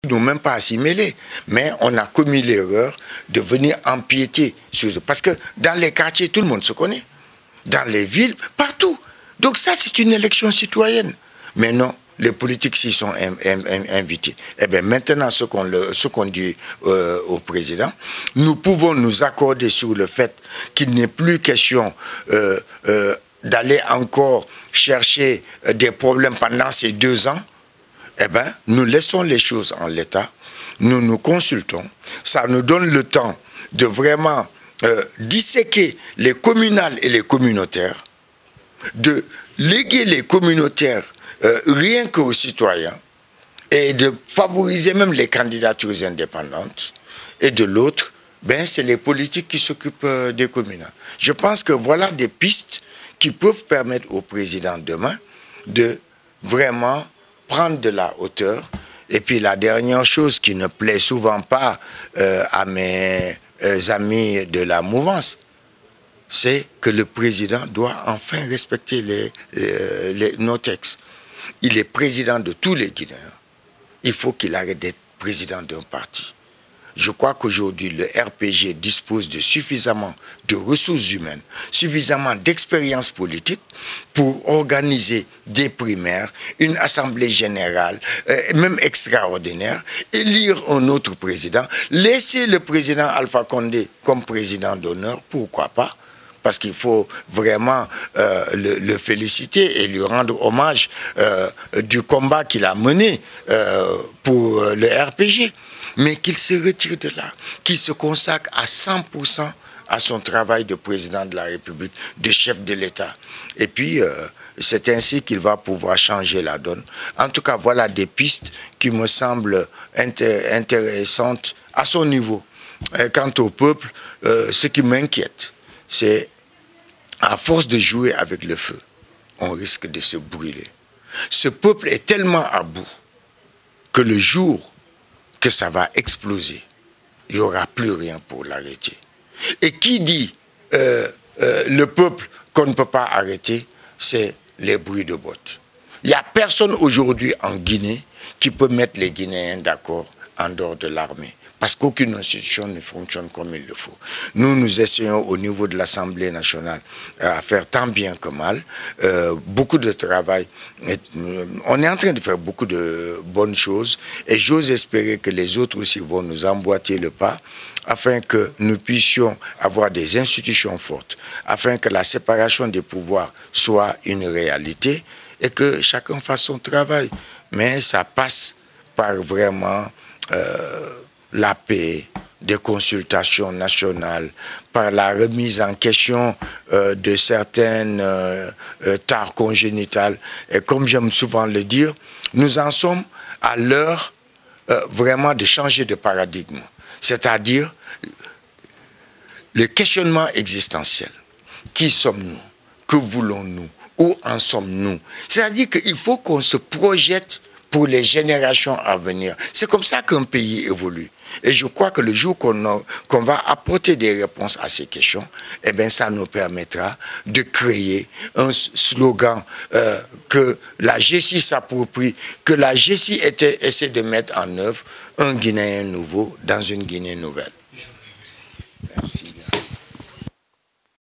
nous même pas à s'y mêler, mais on a commis l'erreur de venir empiéter sur... Parce que dans les quartiers, tout le monde se connaît. Dans les villes, partout. Donc ça, c'est une élection citoyenne. Mais non, les politiques s'y sont invités. Eh bien, maintenant, ce qu'on dit au président, nous pouvons nous accorder sur le fait qu'il n'est plus question d'aller encore chercher des problèmes pendant ces 2 ans. Eh bien, nous laissons les choses en l'état, nous nous consultons, ça nous donne le temps de vraiment disséquer les communales et les communautaires, de léguer les communautaires rien qu'aux citoyens, et de favoriser même les candidatures indépendantes, et de l'autre, ben, c'est les politiques qui s'occupent des communales. Je pense que voilà des pistes qui peuvent permettre au président demain de vraiment prendre de la hauteur. Et puis la dernière chose qui ne plaît souvent pas à mes amis de la mouvance, c'est que le président doit enfin respecter nos textes. Il est président de tous les Guinéens. Il faut qu'il arrête d'être président d'un parti. Je crois qu'aujourd'hui, le RPG dispose de suffisamment de ressources humaines, suffisamment d'expérience politique pour organiser des primaires, une assemblée générale, même extraordinaire, élire un autre président, laisser le président Alpha Condé comme président d'honneur, pourquoi pas? Parce qu'il faut vraiment le féliciter et lui rendre hommage du combat qu'il a mené pour le RPG. Mais qu'il se retire de là, qu'il se consacre à 100% à son travail de président de la République, de chef de l'État. Et puis, c'est ainsi qu'il va pouvoir changer la donne. En tout cas, voilà des pistes qui me semblent intéressantes à son niveau. Quant au peuple, ce qui m'inquiète, c'est à force de jouer avec le feu, on risque de se brûler. Ce peuple est tellement à bout que le jour que ça va exploser, il n'y aura plus rien pour l'arrêter. Et qui dit le peuple qu'on ne peut pas arrêter, c'est les bruits de bottes. Il n'y a personne aujourd'hui en Guinée qui peut mettre les Guinéens d'accord en dehors de l'armée. Parce qu'aucune institution ne fonctionne comme il le faut. Nous essayons au niveau de l'Assemblée nationale à faire tant bien que mal. Beaucoup de travail. On est en train de faire beaucoup de bonnes choses. Et j'ose espérer que les autres aussi vont nous emboîter le pas afin que nous puissions avoir des institutions fortes, afin que la séparation des pouvoirs soit une réalité et que chacun fasse son travail. Mais ça passe par vraiment... la paix, des consultations nationales, par la remise en question de certaines tares congénitales. Et comme j'aime souvent le dire, nous en sommes à l'heure vraiment de changer de paradigme. C'est-à-dire le questionnement existentiel. Qui sommes-nous? Que voulons-nous? Où en sommes-nous? C'est-à-dire qu'il faut qu'on se projette pour les générations à venir. C'est comme ça qu'un pays évolue. Et je crois que le jour qu'on va apporter des réponses à ces questions, eh bien, ça nous permettra de créer un slogan que la GECI s'approprie, que la GECI essaie de mettre en œuvre, un Guinéen nouveau dans une Guinée nouvelle. Merci.